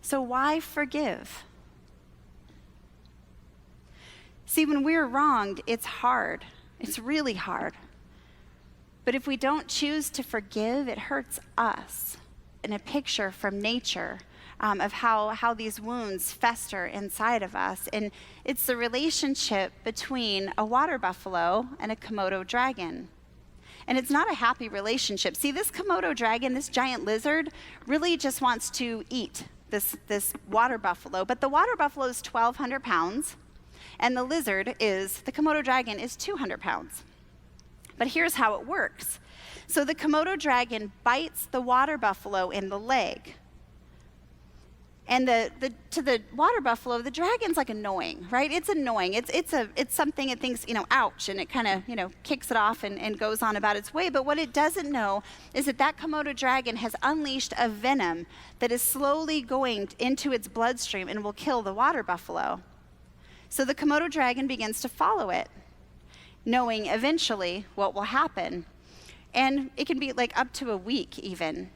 So why forgive? See, when we're wronged, it's hard. It's really hard. But if we don't choose to forgive, it hurts us. In a picture from nature of how these wounds fester inside of us. And it's the relationship between a water buffalo and a Komodo dragon. And it's not a happy relationship. See, this Komodo dragon, this giant lizard, really just wants to eat this water buffalo. But the water buffalo is 1,200 pounds, and the Komodo dragon is 200 pounds. But here's how it works. So the Komodo dragon bites the water buffalo in the leg. And to the water buffalo, the dragon's like annoying, right? It's annoying. It's something it thinks, ouch, and it kind of, kicks it off and goes on about its way. But what it doesn't know is that Komodo dragon has unleashed a venom that is slowly going into its bloodstream and will kill the water buffalo. So the Komodo dragon begins to follow it, knowing eventually what will happen. And it can be like up to a week even.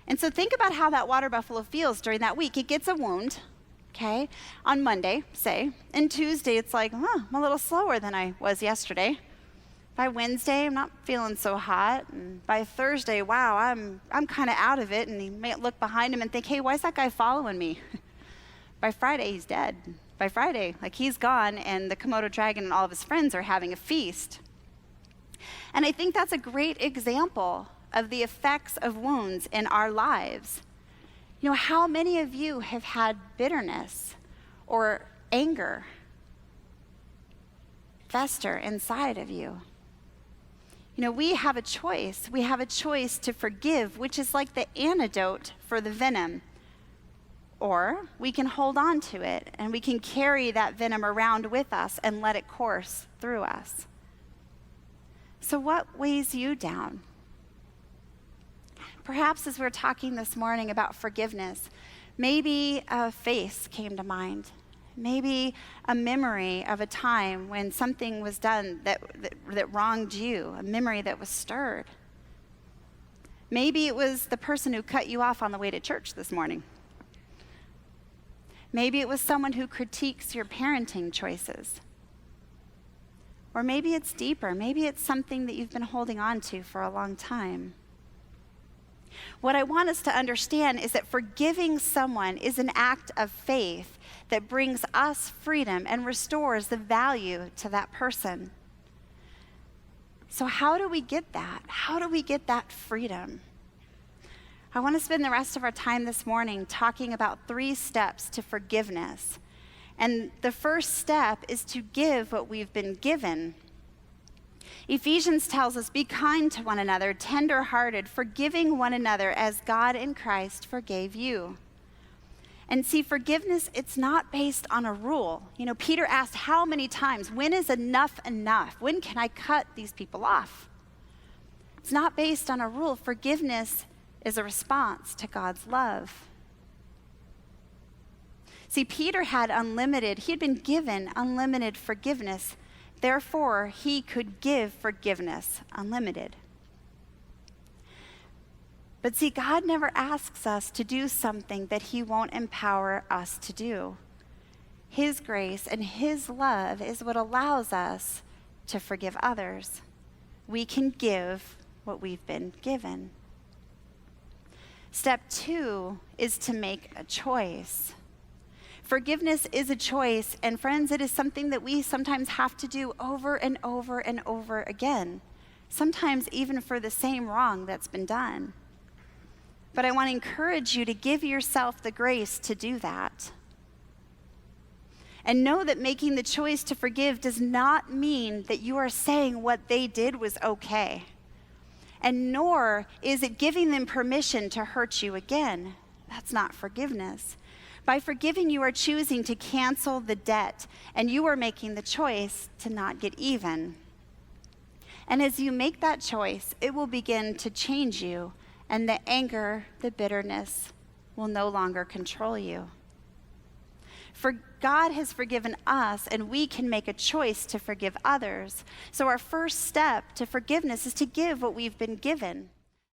And so think about how that water buffalo feels during that week. It gets a wound, okay, on Monday, say. And Tuesday, it's like, I'm a little slower than I was yesterday. By Wednesday, I'm not feeling so hot. And by Thursday, wow, I'm kind of out of it. And he may look behind him and think, hey, why is that guy following me? By Friday, he's dead. By Friday, he's gone, and the Komodo dragon and all of his friends are having a feast. And I think that's a great example of the effects of wounds in our lives. How many of you have had bitterness or anger fester inside of you? We have a choice. We have a choice to forgive, which is like the antidote for the venom. Or we can hold on to it, and we can carry that venom around with us and let it course through us. So what weighs you down? Perhaps as we're talking this morning about forgiveness, maybe a face came to mind. Maybe a memory of a time when something was done that wronged you, a memory that was stirred. Maybe it was the person who cut you off on the way to church this morning. Maybe it was someone who critiques your parenting choices. Or maybe it's deeper. Maybe it's something that you've been holding on to for a long time. What I want us to understand is that forgiving someone is an act of faith that brings us freedom and restores the value to that person. So how do we get that? How do we get that freedom? I want to spend the rest of our time this morning talking about 3 steps to forgiveness. And the first step is to give what we've been given. Ephesians tells us, be kind to one another, tender-hearted, forgiving one another as God in Christ forgave you. And see, forgiveness, it's not based on a rule. Peter asked how many times, when is enough enough? When can I cut these people off? It's not based on a rule. Forgiveness is a response to God's love. See, Peter he'd been given unlimited forgiveness. Therefore, he could give forgiveness unlimited. But see, God never asks us to do something that he won't empower us to do. His grace and his love is what allows us to forgive others. We can give what we've been given. Step 2 is to make a choice. Forgiveness is a choice, and friends, it is something that we sometimes have to do over and over and over again, sometimes even for the same wrong that's been done. But I want to encourage you to give yourself the grace to do that. And know that making the choice to forgive does not mean that you are saying what they did was okay. And nor is it giving them permission to hurt you again. That's not forgiveness. By forgiving, you are choosing to cancel the debt, and you are making the choice to not get even. And as you make that choice, it will begin to change you, and the anger, the bitterness will no longer control you. For God has forgiven us, and we can make a choice to forgive others. So our first step to forgiveness is to give what we've been given.